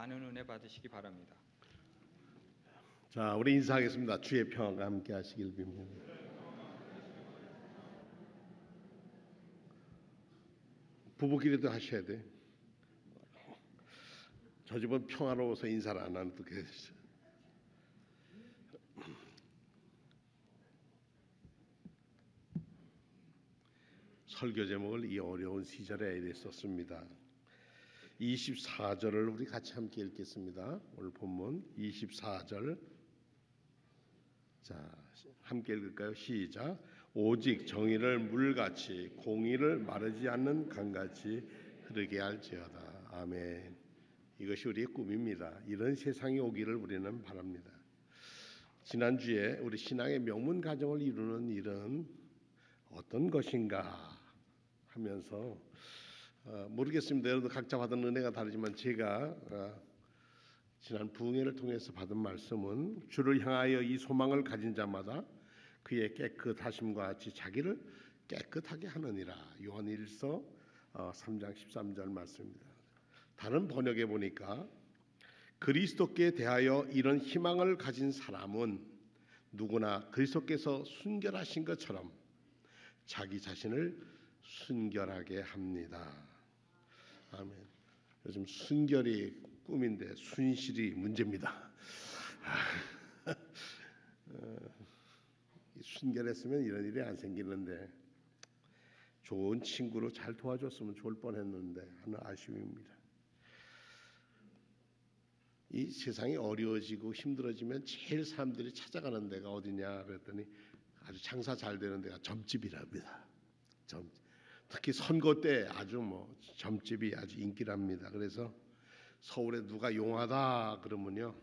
많은 은혜 받으시기 바랍니다. 자, 우리 인사하겠습니다. 주의 평화가 함께 하시길 빕니다. 부부끼리도 하셔야 돼. 저 집은 평화로워서 인사를 안 하는 또 계시죠. 설교 제목을 이 어려운 시절에 썼습니다. 24절을 우리 같이 함께 읽겠습니다. 오늘 본문 24절. 자, 함께 읽을까요? 시작. 오직 정의를 물같이 공의를 마르지 않는 강같이 흐르게 할지어다. 아멘. 이것이 우리의 꿈입니다. 이런 세상이 오기를 우리는 바랍니다. 지난주에 우리 신앙의 명문 가정을 이루는 일은 어떤 것인가 하면서 모르겠습니다. 여러분 각자 받은 은혜가 다르지만 제가 지난 부흥회를 통해서 받은 말씀은 주를 향하여 이 소망을 가진 자마다 그의 깨끗하심과 같이 자기를 깨끗하게 하느니라. 요한일서 3장 13절 말씀입니다. 다른 번역에 보니까 그리스도께 대하여 이런 희망을 가진 사람은 누구나 그리스도께서 순결하신 것처럼 자기 자신을 순결하게 합니다. 아멘. 요즘 순결이 꿈인데 순실이 문제입니다. 순결했으면 이런 일이 안 생기는데 좋은 친구로 잘 도와줬으면 좋을 뻔했는데 하는 아쉬움입니다. 이 세상이 어려워지고 힘들어지면 제일 사람들이 찾아가는 데가 어디냐 그랬더니 아주 장사 잘 되는 데가 점집이랍니다. 특히 선거 때 아주 점집이 아주 인기랍니다. 그래서 서울에 누가 용하다 그러면요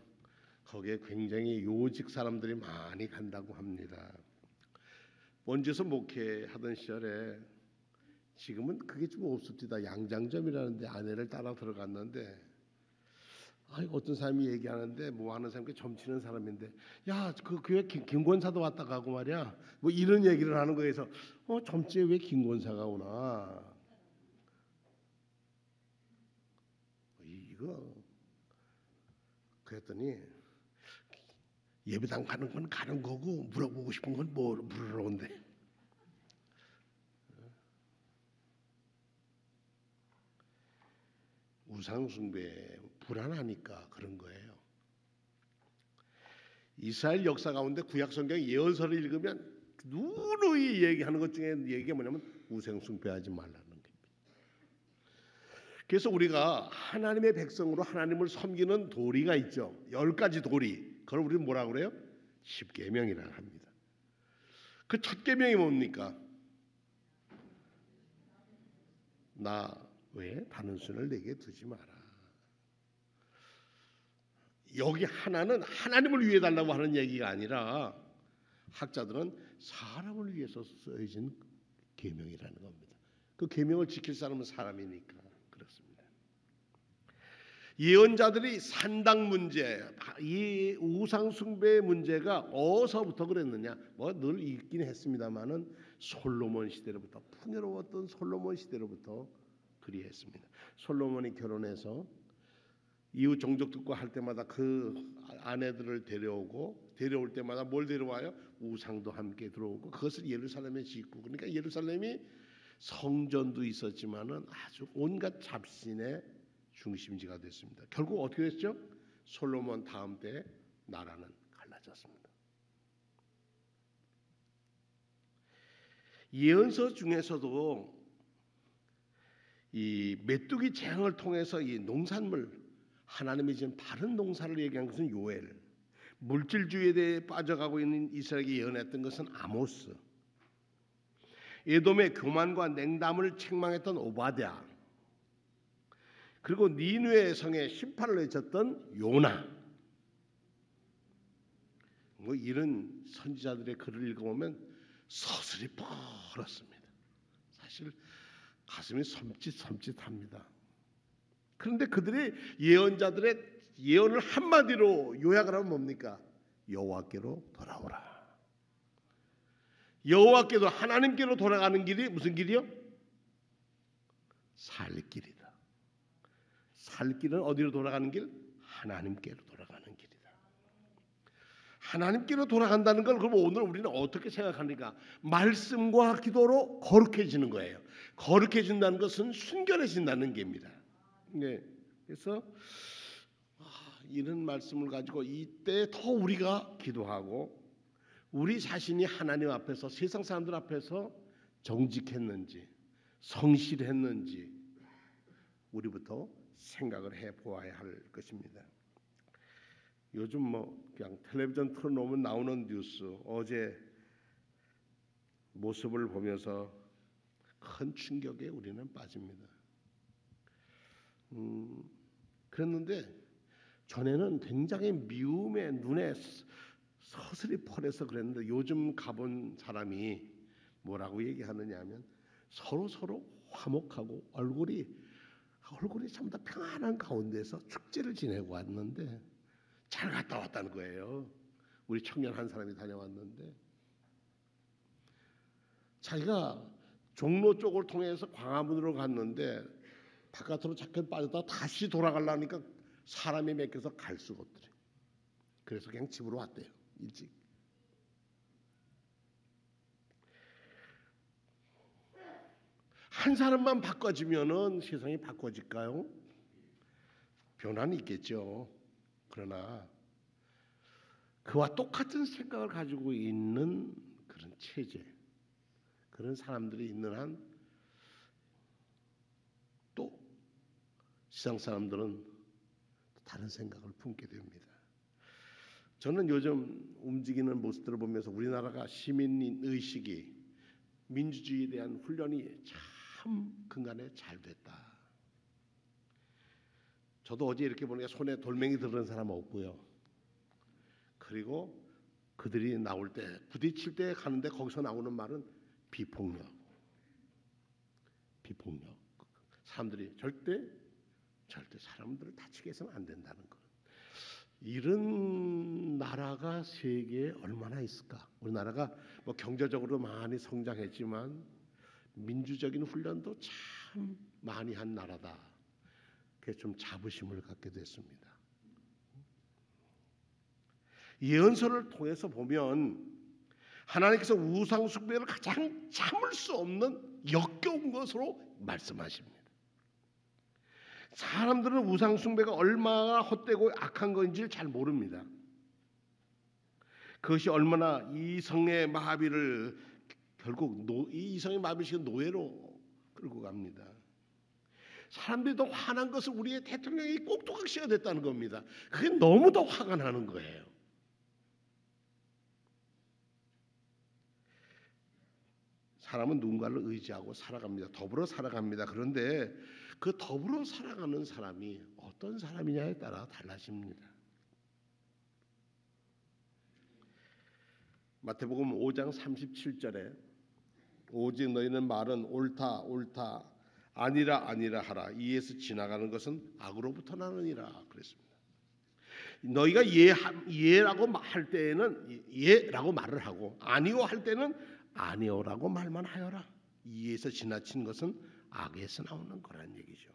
거기에 굉장히 요직 사람들이 많이 간다고 합니다. 원주에서 목회하던 시절에 지금은 그게 좀 없습니다. 양장점이라는데 아내를 따라 들어갔는데 어떤 사람이 얘기하는데 뭐 하는 사람이 점치는 사람인데 야 그 교회 김권사도 왔다 가고 말이야 뭐 이런 얘기를 하는 거에서 점집에 왜 김권사가 오나 이거 그랬더니 예배당 가는 건 가는 거고 물어보고 싶은 건 뭐 물으러 온대. 우상숭배 불안하니까 그런 거예요. 이스라엘 역사 가운데 구약성경 예언서를 읽으면 누누이 얘기하는 것 중에 얘기가 뭐냐면 우상숭배하지 말라는 겁니다. 그래서 우리가 하나님의 백성으로 하나님을 섬기는 도리가 있죠. 10가지 도리. 그걸 우리는 뭐라고 그래요? 십계명이라고 합니다. 그 첫 계명이 뭡니까? 나 왜 다른 신을 내게 두지 마라. 여기 하나는 하나님을 위해 달라고 하는 얘기가 아니라 학자들은 사람을 위해서 쓰여진 계명이라는 겁니다. 그 계명을 지킬 사람은 사람이니까 그렇습니다. 예언자들이 산당 문제, 이 우상 숭배의 문제가 어디서부터 그랬느냐? 늘 있긴 했습니다만은 솔로몬 시대로부터 풍요로웠던 솔로몬 시대로부터 그리했습니다. 솔로몬이 결혼해서 이웃 종족들과 할 때마다 그 아내들을 데려올 때마다 뭘 데려와요? 우상도 함께 들어오고 그것을 예루살렘에 짓고 그러니까 예루살렘이 성전도 있었지만은 아주 온갖 잡신의 중심지가 됐습니다. 결국 어떻게 됐죠? 솔로몬 다음 때 나라는 갈라졌습니다. 예언서 중에서도 이 메뚜기 재앙을 통해서 이 농산물 하나님이 지은 바른 농사를 얘기한 것은 요엘, 물질주의에 대해 빠져가고 있는 이스라엘에게 예언했던 것은 아모스, 에돔의 교만과 냉담을 책망했던 오바댜, 그리고 니느웨 성에 심판을 외쳤던 요나. 이런 선지자들의 글을 읽어보면 서슬이 펄었습니다. 사실 가슴이 섬찟합니다. 그런데 그들의 예언자들의 예언을 한마디로 요약을 하면 뭡니까? 여호와께로 돌아오라. 여호와께로 하나님께로 돌아가는 길이 무슨 길이요? 살 길이다. 살 길은 어디로 돌아가는 길? 하나님께로 돌아가는 길이다. 하나님께로 돌아간다는 걸 그럼 오늘 우리는 어떻게 생각하니까 말씀과 기도로 거룩해지는 거예요. 거룩해진다는 것은 순결해진다는 게입니다. 네. 그래서 이런 말씀을 가지고 이때 더 우리가 기도하고 우리 자신이 하나님 앞에서 세상 사람들 앞에서 정직했는지 성실했는지 우리부터 생각을 해보아야 할 것입니다. 요즘 그냥 텔레비전 틀어놓으면 나오는 뉴스 어제 모습을 보면서 큰 충격에 우리는 빠집니다. 그랬는데 전에는 굉장히 미움의 눈에 서슬이 펄해서 그랬는데 요즘 가본 사람이 뭐라고 얘기하느냐 하면 서로 화목하고 얼굴이 전부 다 평안한 가운데서 축제를 지내고 왔는데 잘 갔다 왔다는 거예요. 우리 청년 한 사람이 다녀왔는데 자기가 종로 쪽을 통해서 광화문으로 갔는데 바깥으로 잠깐 빠졌다가 다시 돌아가려니까 사람이 맥혀서 갈 수가 없더래. 그래서 그냥 집으로 왔대요. 일찍. 한 사람만 바꿔지면은 세상이 바꿔질까요? 변화는 있겠죠. 그러나 그와 똑같은 생각을 가지고 있는 그런 체제, 그런 사람들이 있는 한 또 세상 사람들은 다른 생각을 품게 됩니다. 저는 요즘 움직이는 모습들을 보면서 우리나라가 시민 의식이 민주주의에 대한 훈련이 참 근간에 잘 됐다. 저도 어제 이렇게 보니까 손에 돌멩이 들은 사람 없고요. 그리고 그들이 나올 때 부딪힐 때 가는데 거기서 나오는 말은 비폭력. 사람들이 절대 사람들을 다치게 해서는 안 된다는 것. 이런 나라가 세계에 얼마나 있을까? 우리나라가 경제적으로 많이 성장했지만 민주적인 훈련도 참 많이 한 나라다. 그래서 좀 자부심을 갖게 됐습니다. 예언서를 통해서 보면 하나님께서 우상 숭배를 가장 참을 수 없는 역겨운 것으로 말씀하십니다. 사람들은 우상 숭배가 얼마나 헛되고 악한 건지를 잘 모릅니다. 그것이 얼마나 이성의 마비를 결국 이 이성의 마비식은 노예로 끌고 갑니다. 사람들이 더 화난 것은 우리의 대통령이 꼭두각시가 됐다는 겁니다. 그게 너무 더 화가 나는 거예요. 사람은 누군가를 의지하고 살아갑니다. 더불어 살아갑니다. 그런데 그 더불어 살아가는 사람이 어떤 사람이냐에 따라 달라집니다. 마태복음 5장 37절에 오직 너희는 말은 옳다 아니라 하라. 이에서 지나가는 것은 악으로부터 나느니라 그랬습니다. 너희가 예라고 할 때에는 예라고 말을 하고 아니요 할 때는 아니요라고 말만 하여라. 이에서 지나친 것은 악에서 나오는 거란 얘기죠.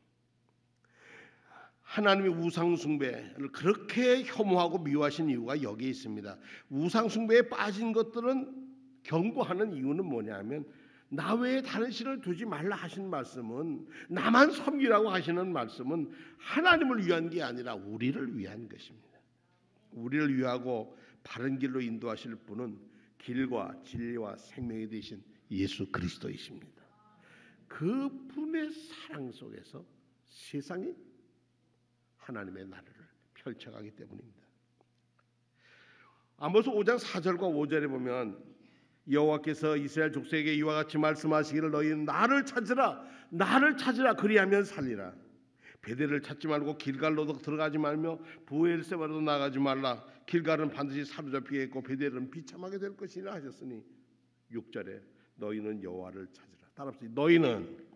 하나님이 우상숭배를 그렇게 혐오하고 미워하신 이유가 여기에 있습니다. 우상숭배에 빠진 것들은 경고하는 이유는 뭐냐면 나 외에 다른 신을 두지 말라 하신 말씀은 나만 섬기라고 하시는 말씀은 하나님을 위한 게 아니라 우리를 위한 것입니다. 우리를 위하고 바른 길로 인도하실 분은 길과 진리와 생명이 되신 예수 그리스도이십니다. 그 분의 사랑 속에서 세상이 하나님의 나라를 펼쳐가기 때문입니다. 아모스 5장 4절과 5절에 보면 여호와께서 이스라엘 족속에게 이와 같이 말씀하시기를 너희는 나를 찾으라 그리하면 살리라. 베델을 찾지 말고 길갈로도 들어가지 말며 브엘세바로도 나가지 말라. 길갈은 반드시 사로잡히겠고 베델은 비참하게 될 것이라 하셨으니 6절에 너희는 여호와를 찾으라. 따라합시다. 너희는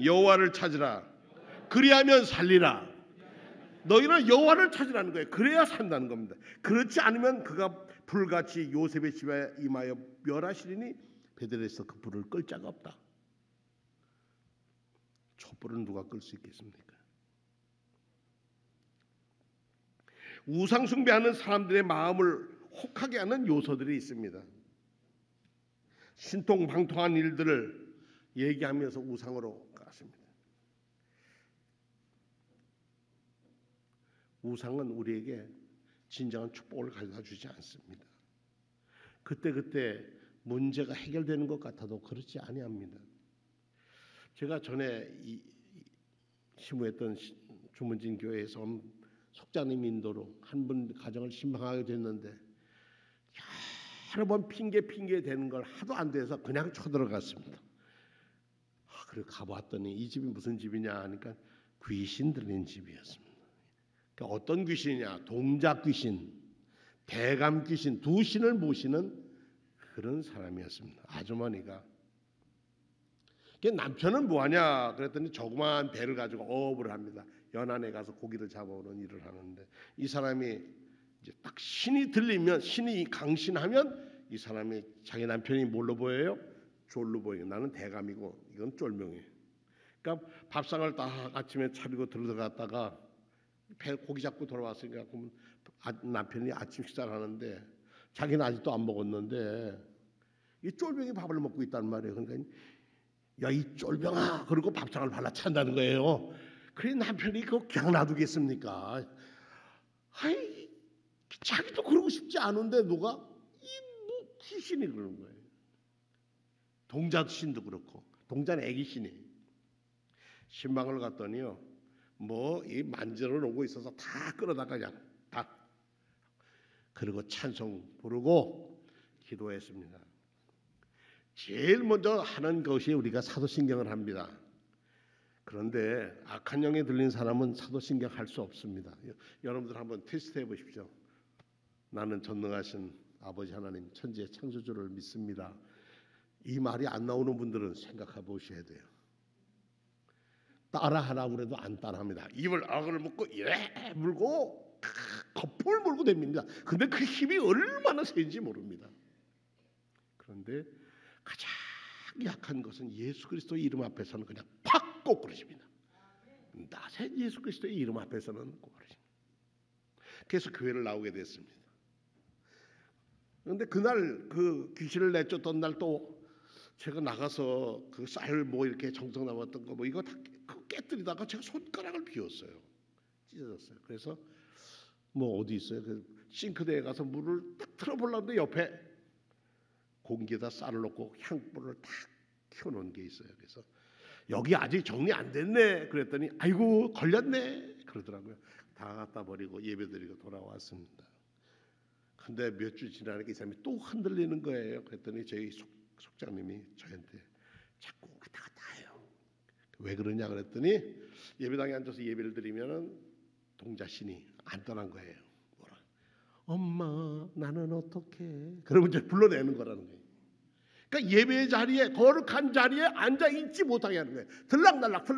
여호와를 찾으라. 그리하면 살리라. 너희는 여호와를 찾으라는 거예요. 그래야 산다는 겁니다. 그렇지 않으면 그가 불같이 요셉의 집에 임하여 멸하시리니 베델에서 그 불을 끌 자가 없다. 촛불은 누가 끌 수 있겠습니까? 우상 숭배하는 사람들의 마음을 혹하게 하는 요소들이 있습니다. 신통방통한 일들을 얘기하면서 우상으로 갔습니다. 우상은 우리에게 진정한 축복을 가져다 주지 않습니다. 그때그때 문제가 해결되는 것 같아도 그렇지 아니합니다. 제가 전에 시무했던 주문진 교회에서 속자님 인도로 한 분 가정을 신방하게 됐는데 여러 번 핑계 되는 걸 하도 안 돼서 그냥 쳐들어갔습니다. 그리고 가보았더니 이 집이 무슨 집이냐 하니까 귀신 들린 집이었습니다. 그러니까 어떤 귀신이냐? 동작 귀신, 대감 귀신, 두 신을 모시는 그런 사람이었습니다. 아주머니가. 남편은 뭐하냐 그랬더니 조그마한 배를 가지고 어업을 합니다. 연안에 가서 고기를 잡아오는 일을 하는데 이 사람이 이제 딱 신이 들리면, 신이 강신하면 이 사람이 자기 남편이 뭘로 보여요? 졸로 보여요. 나는 대감이고 이건 쫄명이에요. 그러니까 밥상을 딱 아침에 차리고 들어갔다가 배 고기 잡고 돌아왔으니까 그러면 남편이 아침 식사를 하는데 자기는 아직도 안 먹었는데 이 쫄병이 밥을 먹고 있단 말이에요. 그러니까 야, 이 쫄병아, 그러고 밥상을 발라 찬다는 거예요. 그래 남편이 그거 그냥 놔두겠습니까? 아이, 자기도 그러고 싶지 않은데 누가 뭐 귀신이 그러는 거예요. 동자신도 그렇고 동자는 애기신이. 신방을 갔더니요, 뭐 이 만지러 놓고 있어서 다 끌어다가 그냥 다. 그리고 찬송 부르고 기도했습니다. 제일 먼저 하는 것이 우리가 사도신경을 합니다. 그런데 악한 영에 들린 사람은 사도신경 할 수 없습니다. 여러분들 한번 테스트해 보십시오. 나는 전능하신 아버지 하나님 천지의 창조주를 믿습니다. 이 말이 안 나오는 분들은 생각해 보셔야 돼요. 따라하라고 그래도 안 따라합니다. 입을 악을 묶고 이래 물고 거품을 물고 댑니다. 근데 그 힘이 얼마나 센지 모릅니다. 그런데 가장 약한 것은 예수 그리스도의 이름 앞에서는 그냥 팍 꼬꾸러집니다. 나세 예수 그리스도의 이름 앞에서는 꼬꾸러집니다. 그래서 교회를 나오게 됐습니다. 그런데 그날 그 귀신을 내쫓던 날 또 제가 나가서 그 쌀 뭐 이렇게 정성 남았던 거 뭐 이거 다 깨뜨리다가 제가 손가락을 비웠어요. 찢어졌어요. 그래서 뭐 어디 있어요? 그 싱크대에 가서 물을 딱 틀어보려는데 옆에 공기에다 쌀을 넣고 향불을 탁 켜놓은 게 있어요. 그래서 여기 아직 정리 안 됐네 그랬더니 아이고 걸렸네 그러더라고요. 다 갖다 버리고 예배드리고 돌아왔습니다. 근데 몇 주 지나니까 이 사람이 또 흔들리는 거예요. 그랬더니 저희 속장님이 저한테 자꾸 왔다 갔다 해요. 왜 그러냐 그랬더니 예배당에 앉아서 예배를 드리면은 동자신이 안 떠난 거예요. 뭐라? 엄마 나는 어떻게? 그러면 이제 불러내는 거라는 거예요. 그러니까 예배 자리에 거룩한 자리에 앉아 있지 못하게 하는 거예요. 들락날락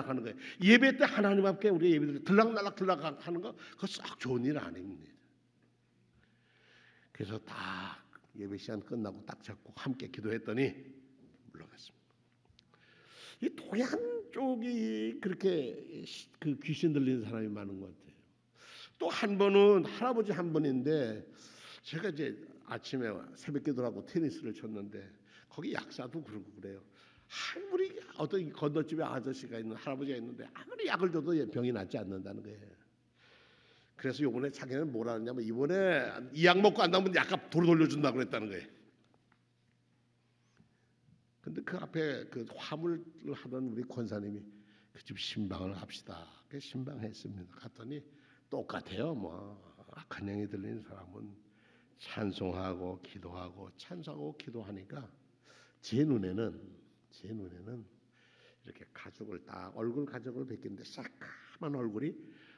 하는 거예요. 예배 때 하나님 앞에 우리 예배들 들락날락 하는 거 그거 썩 좋은 일 아닙니다. 그래서 다 예배 시간 끝나고 딱 잡고 함께 기도했더니 물러갔습니다. 이 동양 쪽이 그렇게 그 귀신 들리는 사람이 많은 것 같아요. 또 한 번은 할아버지 한 분인데 제가 이제 아침에 새벽 기도하고 테니스를 쳤는데 거기 약사도 그러고 그래요. 우리 어떤 건너집에 아저씨가 있는 할아버지가 있는데 아무리 약을 줘도 병이 낫지 않는다는 거예요. 그래서 이번에 자기는 뭐라 하냐면 이번에 이 약 먹고 안 나오면 약값 도로 돌려준다고 그랬다는 거예요. 근데 그 앞에 그 화물을 하던 우리 권사님이 그 집 신방을 합시다. 그 신방했습니다. 갔더니 똑같아요. 뭐 악한 영이 들리는 사람은 찬송하고 기도하고 찬송하고 기도하니까 제 눈에는 이렇게 가죽을 딱 얼굴 가죽을 벗겼는데 새까만 얼굴이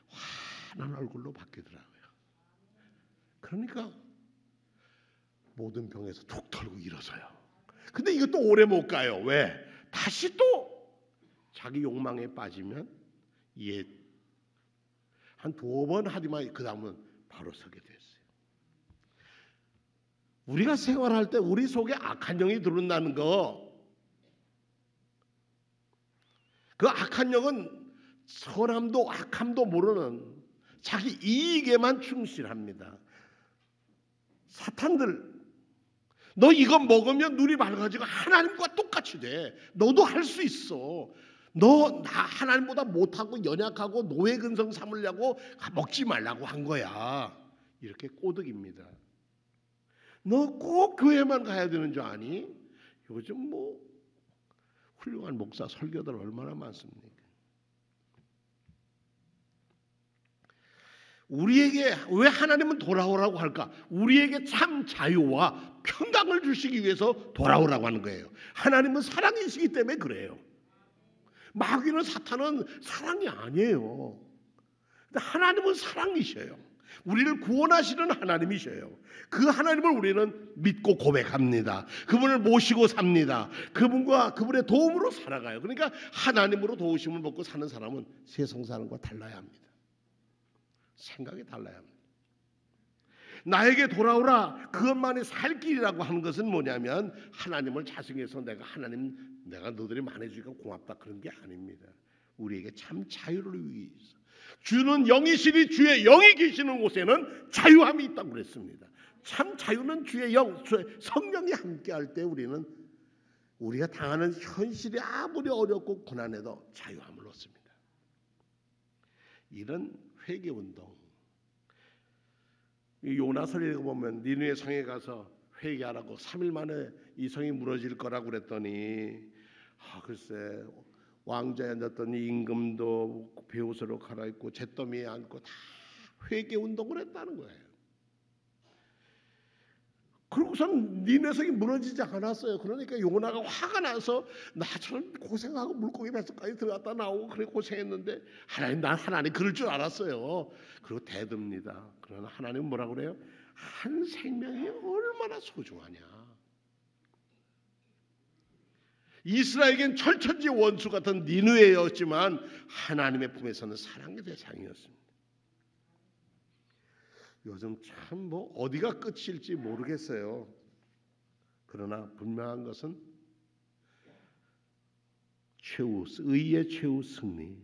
환한 얼굴로 바뀌더라고요. 그러니까 모든 병에서 툭 털고 일어서요. 근데 이것도 오래 못 가요. 왜? 다시 또 자기 욕망에 빠지면 한 2번 하지만 그 다음은 바로 서게 됐어요. 우리가 생활할 때 우리 속에 악한 영이 들어온다는 거, 그 악한 영은 선함도 악함도 모르는 자기 이익에만 충실합니다. 사탄들, 너 이거 먹으면 눈이 밝아지고 하나님과 똑같이 돼. 너도 할 수 있어. 너 나 하나님보다 못하고 연약하고 노예 근성 삼으려고 먹지 말라고 한 거야. 이렇게 꼬드깁니다. 너 꼭 교회만 가야 되는 줄 아니? 요즘 뭐 훌륭한 목사 설교들 얼마나 많습니까? 우리에게 왜 하나님은 돌아오라고 할까? 우리에게 참 자유와 평강을 주시기 위해서 돌아오라고 하는 거예요. 하나님은 사랑이시기 때문에 그래요. 마귀는 사탄은 사랑이 아니에요. 근데 하나님은 사랑이셔요. 우리를 구원하시는 하나님이셔요. 그 하나님을 우리는 믿고 고백합니다. 그분을 모시고 삽니다. 그분의 도움으로 살아가요. 그러니까 하나님으로 도우심을 받고 사는 사람은 세상 사람과 달라야 합니다. 생각이 달라야 합니다. 나에게 돌아오라, 그것만이 살 길이라고 하는 것은 뭐냐면 하나님을 자성해서 내가 너들이 많아지니까 고맙다 그런 게 아닙니다. 우리에게 참 자유를 위해서 주는 영이시니 주의 영이 계시는 곳에는 자유함이 있다고 그랬습니다. 참 자유는 주의 영, 주의 성령이 함께할 때 우리가 당하는 현실이 아무리 어렵고 고난해도 자유함을 얻습니다. 이런 회개운동, 요나서를 읽어보면 니느웨 성에 가서 회개하라고 3일 만에 이 성이 무너질 거라고 그랬더니 글쎄 왕좌에 앉았더니 임금도 베옷으로 갈아입고 잿더미에 앉고 다 회개운동을 했다는 거예요. 그러고선 니느웨 성이 무너지지 않았어요. 그러니까 요나가 화가 나서 나처럼 고생하고 물고기 뱃속까지 들어갔다 나오고 그래 고생했는데 난 하나님 그럴 줄 알았어요. 그리고 대듭니다. 그러나 하나님은 뭐라고 그래요? 한 생명이 얼마나 소중하냐. 이스라엘에겐 철천지 원수 같은 니느웨였지만 하나님의 품에서는 사랑의 대상이었습니다. 요즘 참 뭐 어디가 끝일지 모르겠어요. 그러나 분명한 것은 의의 최후 승리,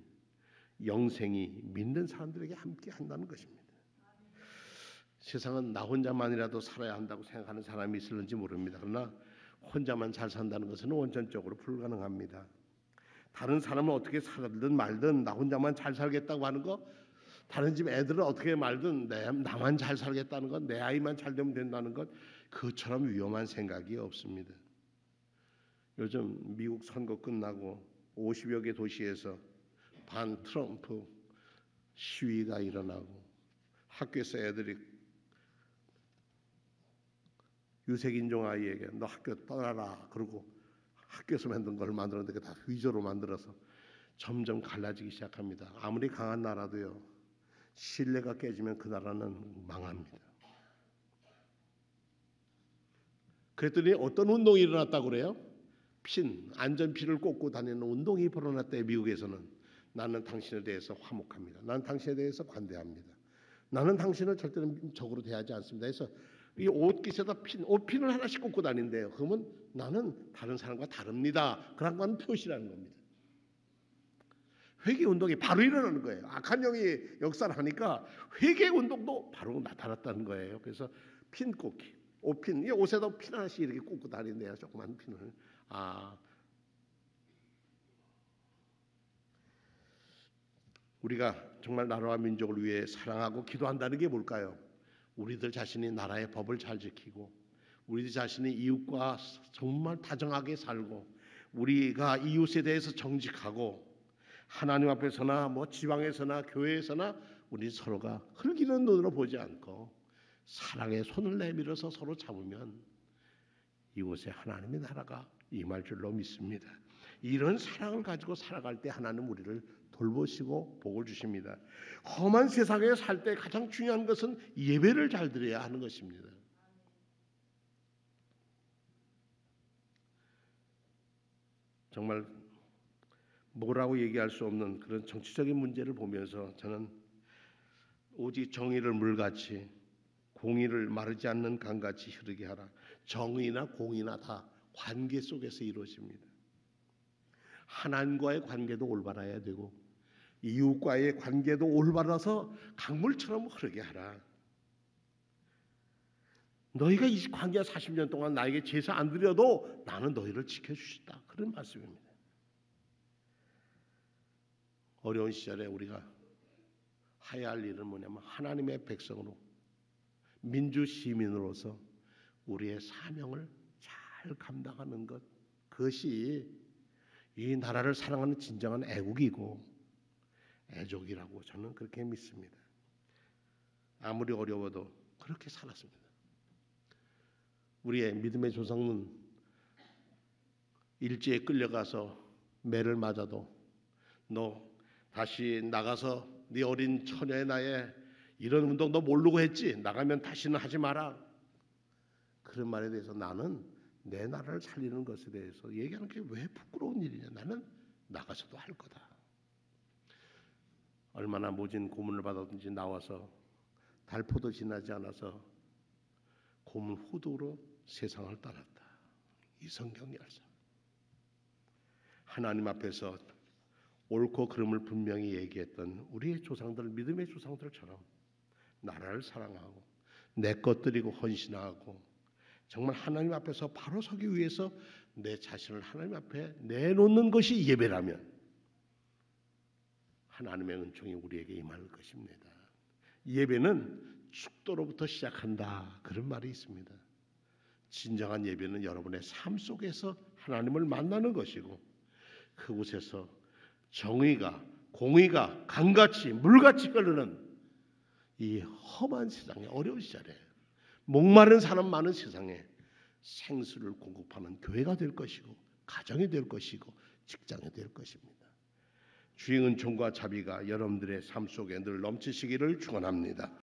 영생이 믿는 사람들에게 함께 한다는 것입니다. 세상은 나 혼자만이라도 살아야 한다고 생각하는 사람이 있을는지 모릅니다. 그러나 혼자만 잘 산다는 것은 원천적으로 불가능합니다. 다른 사람은 어떻게 살든 말든 나 혼자만 잘 살겠다고 하는 거, 다른 집 애들은 어떻게 말든 나만 잘 살겠다는 것, 내 아이만 잘 되면 된다는 것, 그처럼 위험한 생각이 없습니다. 요즘 미국 선거 끝나고 50여 개 도시에서 반 트럼프 시위가 일어나고 학교에서 애들이 유색인종 아이에게 너 학교 떠나라 그러고 학교에서 만든 걸 만들었는데 다 위조로 만들어서 점점 갈라지기 시작합니다. 아무리 강한 나라도요, 신뢰가 깨지면 그 나라는 망합니다. 그랬더니 어떤 운동이 일어났다고 그래요? 안전피를 꽂고 다니는 운동이 벌어났대요. 미국에서는. 나는 당신에 대해서 화목합니다. 나는 당신에 대해서 관대합니다. 나는 당신을 절대로 적으로 대하지 않습니다. 그래서 이 옷깃에다 옷핀을 하나씩 꽂고 다닌대요. 그러면 나는 다른 사람과 다릅니다. 그런 건 표시라는 겁니다. 회개운동이 바로 일어나는 거예요. 악한 영이 역사를 하니까 회개운동도 바로 나타났다는 거예요. 그래서 핀 꽂기, 옷핀, 이 옷에다 핀 하나씩 이렇게 꽂고 다닌대요. 조그만 핀을. 우리가 정말 나라와 민족을 위해 사랑하고 기도한다는 게 뭘까요? 우리들 자신이 나라의 법을 잘 지키고 우리 자신이 이웃과 정말 다정하게 살고 우리가 이웃에 대해서 정직하고 하나님 앞에서나 지방에서나 교회에서나 우리 서로가 흘기는 눈으로 보지 않고 사랑의 손을 내밀어서 서로 잡으면 이곳에 하나님의 나라가 임할 줄로 믿습니다. 이런 사랑을 가지고 살아갈 때 하나님 우리를 돌보시고 복을 주십니다. 험한 세상에 살 때 가장 중요한 것은 예배를 잘 드려야 하는 것입니다. 정말 뭐라고 얘기할 수 없는 그런 정치적인 문제를 보면서 저는 오직 정의를 물같이 공의를 마르지 않는 강같이 흐르게 하라. 정의나 공의나 다 관계 속에서 이루어집니다. 하나님과의 관계도 올바라야 되고 이웃과의 관계도 올바라서 강물처럼 흐르게 하라. 너희가 이 광야 40년 동안 나에게 제사 안 드려도 나는 너희를 지켜주시다. 그런 말씀입니다. 어려운 시절에 우리가 해야 할 일은 뭐냐면 하나님의 백성으로 민주 시민으로서 우리의 사명을 잘 감당하는 것, 그것이 이 나라를 사랑하는 진정한 애국이고 애족이라고 저는 그렇게 믿습니다. 아무리 어려워도 그렇게 살았습니다. 우리의 믿음의 조상은 일제에 끌려가서 매를 맞아도 너 다시 나가서 네 어린 처녀의 나이에 이런 운동 너 모르고 했지? 나가면 다시는 하지 마라. 그런 말에 대해서 나는 내 나라를 살리는 것에 대해서 얘기하는 게 왜 부끄러운 일이냐. 나는 나가서도 할 거다. 얼마나 모진 고문을 받았든지 나와서 달포도 지나지 않아서 고문 후도로 세상을 떠났다. 이성경 열사. 하나님 앞에서 옳고 그름을 분명히 얘기했던 우리의 조상들, 믿음의 조상들처럼 나라를 사랑하고 내 것 드리고 헌신하고 정말 하나님 앞에서 바로 서기 위해서 내 자신을 하나님 앞에 내놓는 것이 예배라면 하나님의 은총이 우리에게 임할 것입니다. 예배는 축도로부터 시작한다. 그런 말이 있습니다. 진정한 예배는 여러분의 삶 속에서 하나님을 만나는 것이고 그곳에서 정의가 공의가 강같이 물같이 흐르는 이 험한 세상에 어려운 시절에 목마른 사람 많은 세상에 생수를 공급하는 교회가 될 것이고 가정이 될 것이고 직장이 될 것입니다. 주의 은총과 자비가 여러분들의 삶 속에 늘 넘치시기를 축원합니다.